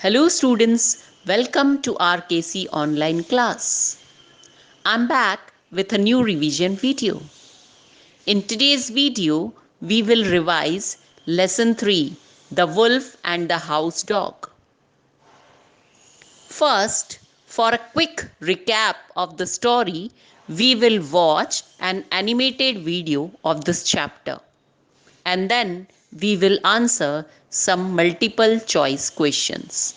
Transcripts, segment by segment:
Hello students, welcome to RKC online class. I'm back with a new revision video. In today's video, we will revise lesson 3, The Wolf and the House Dog. First, for a quick recap of the story, we will watch an animated video of this chapter and then we will answer some multiple choice questions.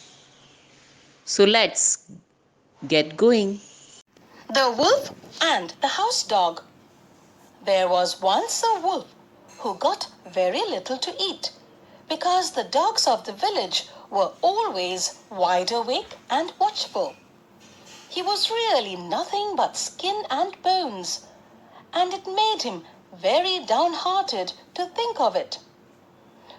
So let's get going. The Wolf and the House Dog. There was once a wolf who got very little to eat because the dogs of the village were always wide awake and watchful. He was really nothing but skin and bones, and it made him very downhearted to think of it.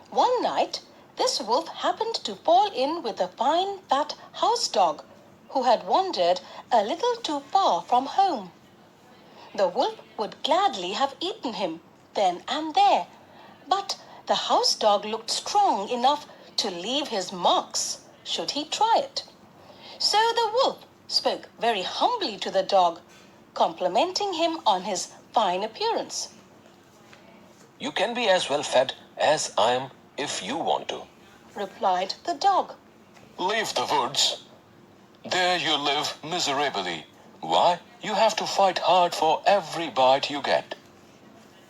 One night, this wolf happened to fall in with a fine fat house dog who had wandered a little too far from home. The wolf would gladly have eaten him then and there, but the house dog looked strong enough to leave his marks should he try it. So the wolf spoke very humbly to the dog, complimenting him on his fine appearance. "You can be as well fed as I am if you want to," replied the dog. "Leave the woods. There you live miserably. Why, you have to fight hard for every bite you get.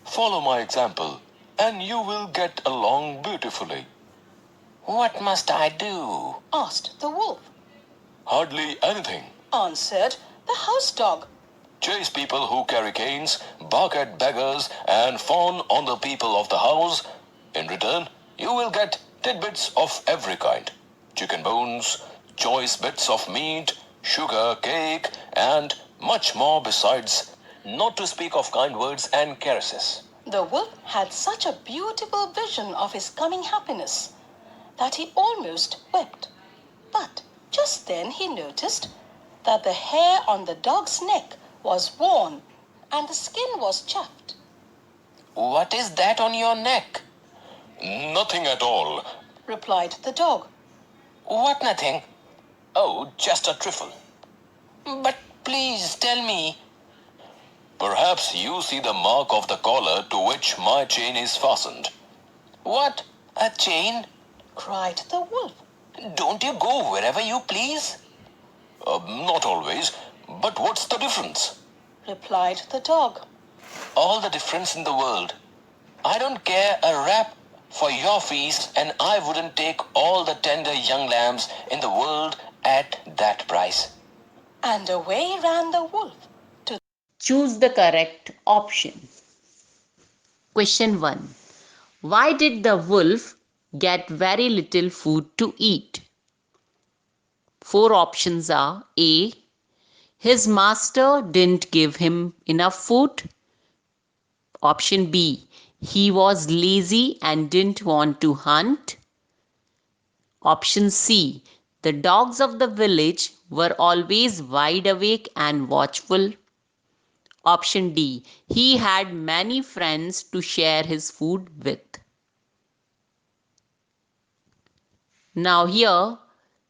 Follow my example, and you will get along beautifully." "What must I do?" asked the wolf. "Hardly anything. Answered the house dog. Chase people who carry canes, bark at beggars, and fawn on the people of the house. In return, you will get tidbits of every kind. Chicken bones, choice bits of meat, sugar, cake, and much more besides, not to speak of kind words and caresses." The wolf had such a beautiful vision of his coming happiness that he almost wept. But just then he noticed that the hair on the dog's neck was worn and the skin was chafed. "What is that on your neck?" "Nothing at all," replied the dog. "What nothing?" "Oh, just a trifle." "But please tell me." "Perhaps you see the mark of the collar to which my chain is fastened." "What? A chain?" cried the wolf. "Don't you go wherever you please?" "Not always, but what's the difference?" replied the dog. "All the difference in the world. I don't care a rap for your feast, and I wouldn't take all the tender young lambs in the world at that price." And away ran the wolf to Choose the correct option. Question 1. Why did the wolf get very little food to eat? Four options are A. His master didn't give him enough food. Option B. He was lazy and didn't want to hunt. Option C. The dogs of the village were always wide awake and watchful. Option D. He had many friends to share his food with. Now here,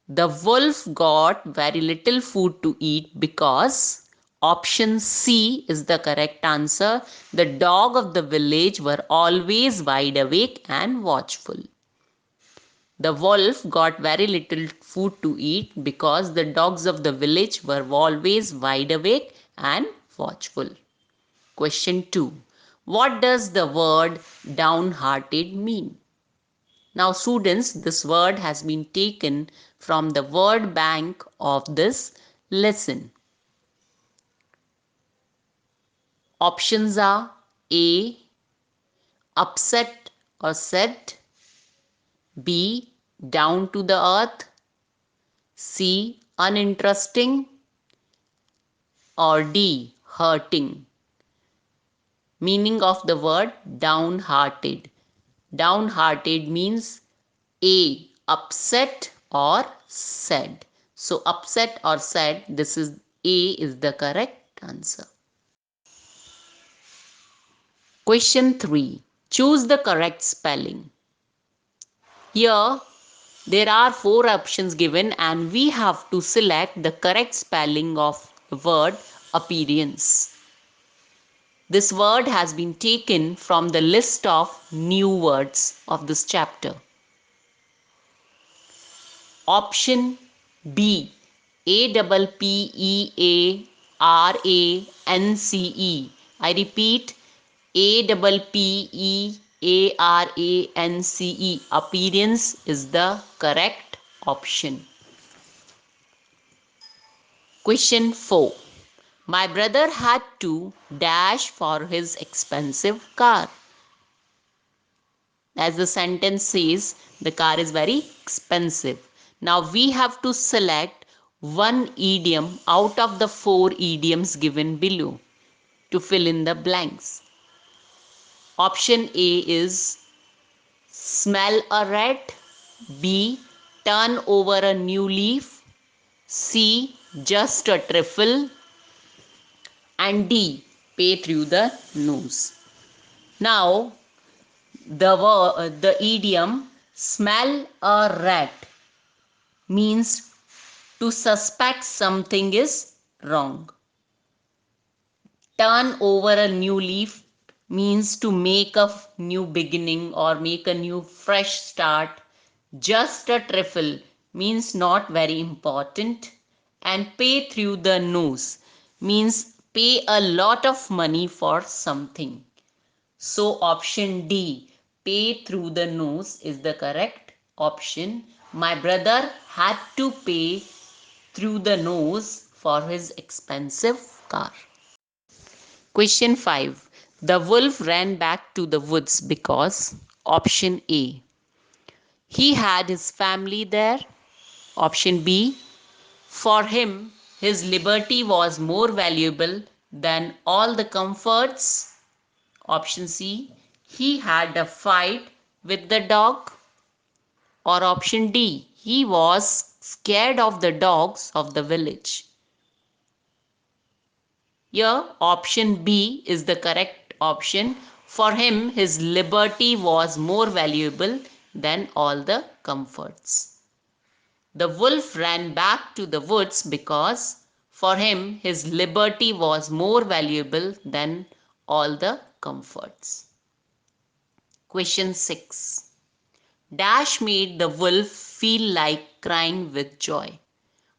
the wolf got very little food to eat because option C is the correct answer. The dog of the village were always wide awake and watchful. The wolf got very little food to eat because the dogs of the village were always wide awake and watchful. Question 2. What does the word downhearted mean? Now students, this word has been taken from the word bank of this lesson. Options are A. Upset or sad, B. Down to the earth, C. Uninteresting, or D. Hurting. Meaning of the word downhearted. Downhearted means A. Upset or sad. So upset or sad, this is A is the correct answer. Question 3. Choose the correct spelling. Here There are 4 options given and we have to select the correct spelling of the word appearance. This word has been taken from the list of new words of this chapter. Option B, Appearance. I repeat, Appearance. Appearance is the correct option. Question 4. My brother had to dash for his expensive car. As the sentence says, the car is very expensive. Now we have to select one idiom out of the 4 idioms given below to fill in the blanks. Option A is smell a rat. B, turn over a new leaf. C, just a trifle. And D, pay through the nose. Now the idiom smell a rat means to suspect something is wrong. Turn over a new leaf means to make a new beginning or make a new fresh start. Just a trifle means not very important. And pay through the nose means pay a lot of money for something. So option D, pay through the nose, is the correct option. My brother had to pay through the nose for his expensive car. Question 5. The wolf ran back to the woods because option A, he had his family there. Option B, for him his liberty was more valuable than all the comforts. Option C, he had a fight with the dog. Or option D, he was scared of the dogs of the village. Here, option B is the correct option. For him, his liberty was more valuable than all the comforts. The wolf ran back to the woods because for him, his liberty was more valuable than all the comforts. Question 6. Dash made the wolf feel like crying with joy.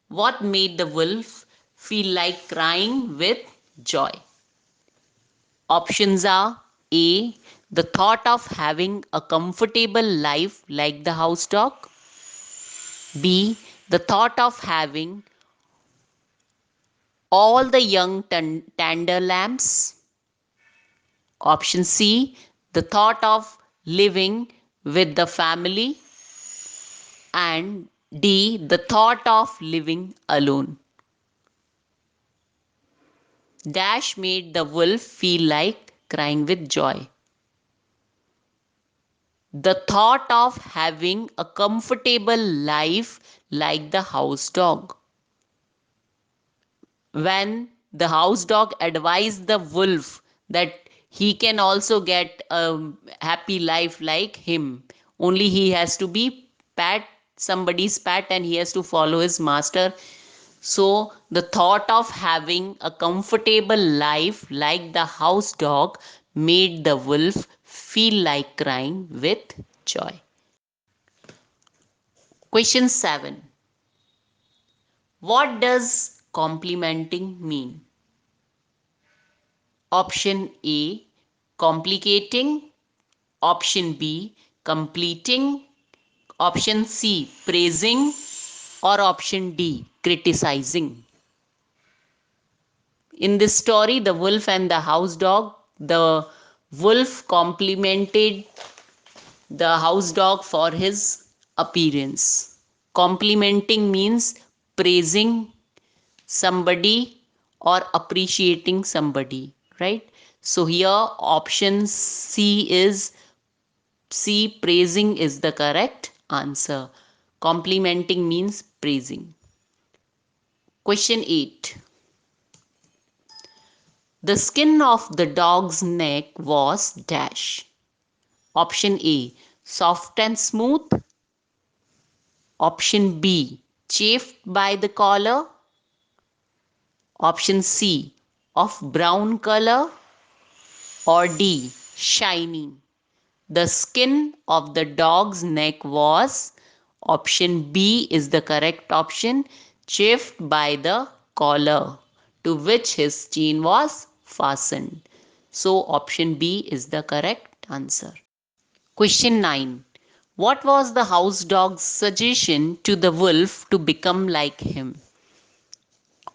What made the wolf feel like crying with joy? Options are A, the thought of having a comfortable life like the house dog. B, the thought of having all the young tender lambs. Option C, the thought of living with the family. And D, the thought of living alone. Dash made the wolf feel like crying with joy. The thought of having a comfortable life like the house dog. When the house dog advised the wolf that he can also get a happy life like him, only he has to be somebody's pet and he has to follow his master. So the thought of having a comfortable life like the house dog made the wolf feel like crying with joy. Question 7. What does complimenting mean? Option A, complicating. Option B, completing. Option C, praising. Or option D, criticizing. In this story, the wolf and the house dog, the wolf complimented the house dog for his appearance. Complimenting means praising somebody or appreciating somebody, right? So here option C, praising is the correct answer. Complimenting means praising. Question 8. The skin of the dog's neck was dash. Option A, soft and smooth. Option B, chafed by the collar. Option C, of brown color. Or D, shiny. The skin of the dog's neck was, option B is the correct option, chafed by the collar to which his chain was fastened. So option B is the correct answer. Question 9. What was the house dog's suggestion to the wolf to become like him?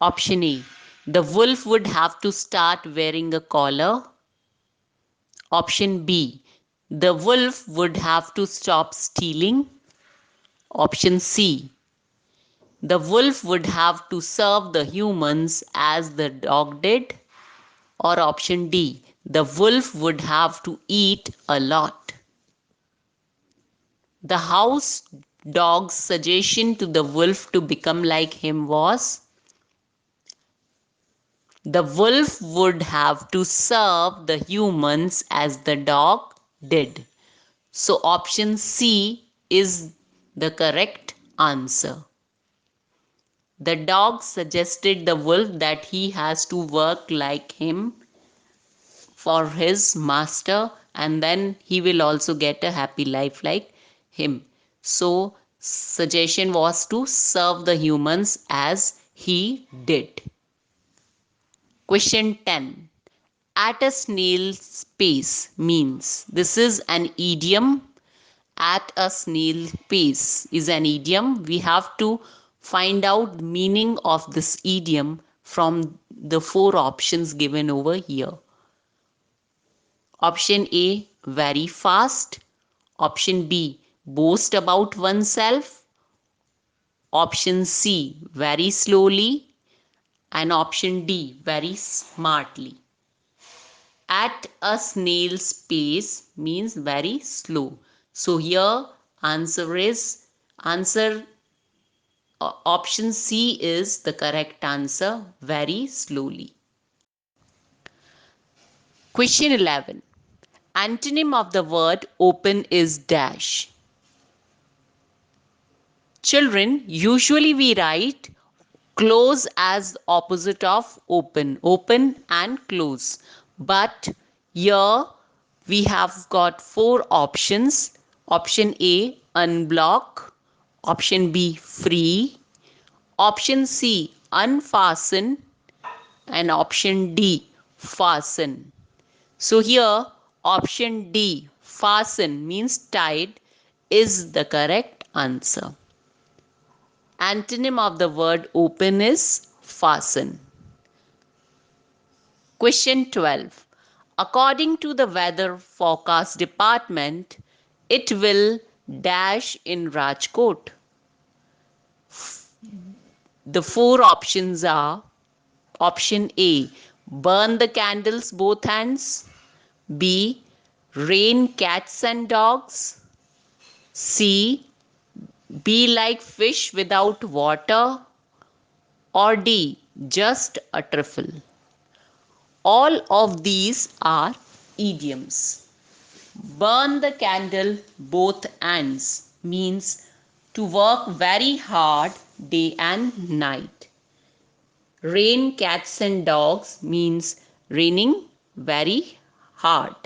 Option A. The wolf would have to start wearing a collar. Option B. The wolf would have to stop stealing. Option C. The wolf would have to serve the humans as the dog did. Or option D. The wolf would have to eat a lot. The house dog's suggestion to the wolf to become like him was, the wolf would have to serve the humans as the dog did. So option C is the correct answer. The dog suggested the wolf that he has to work like him for his master, and then he will also get a happy life like him. So suggestion was to serve the humans as he did. Question 10. At a snail's pace means, this is an idiom. At a snail pace is an idiom. We have to find out meaning of this idiom from the four options given over here. Option A, very fast. Option B, boast about oneself. Option C, very slowly. And option D, very smartly. At a snail's pace means very slow. So here answer option C is the correct answer, very slowly. Question 11. Antonym of the word open is dash. Children, usually we write close as opposite of open, open and close. But here we have got four options. Option A, unblock. Option B, free. Option C, unfasten. And option D, fasten. So here option D, fasten means tied, is the correct answer. Antonym of the word open is fasten. Question 12. According to the weather forecast department, it will dash in Rajkot. The four options are: option A, burn the candles both hands. B, rain cats and dogs. C, be like fish without water. Or D, just a trifle. All of these are idioms. Burn the candle both ends means to work very hard day and night. Rain cats and dogs means raining very hard.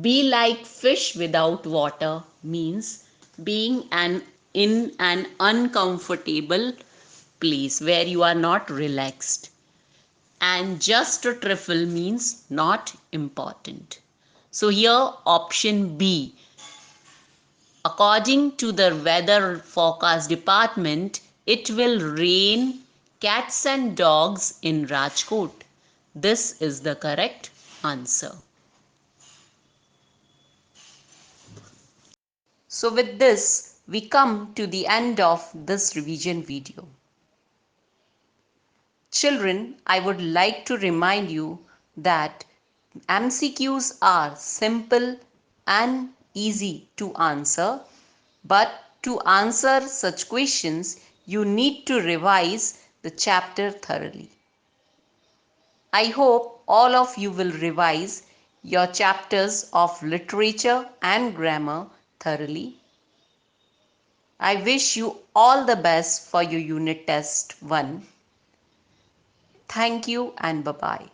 Be like fish without water means being in an uncomfortable place where you are not relaxed. And just a trifle means not important. So here option B, according to the weather forecast department, it will rain cats and dogs in Rajkot. This is the correct answer. So with this, we come to the end of this revision video. Children, I would like to remind you that MCQs are simple and easy to answer, but to answer such questions, you need to revise the chapter thoroughly. I hope all of you will revise your chapters of literature and grammar thoroughly. I wish you all the best for your unit test 1. Thank you and bye bye.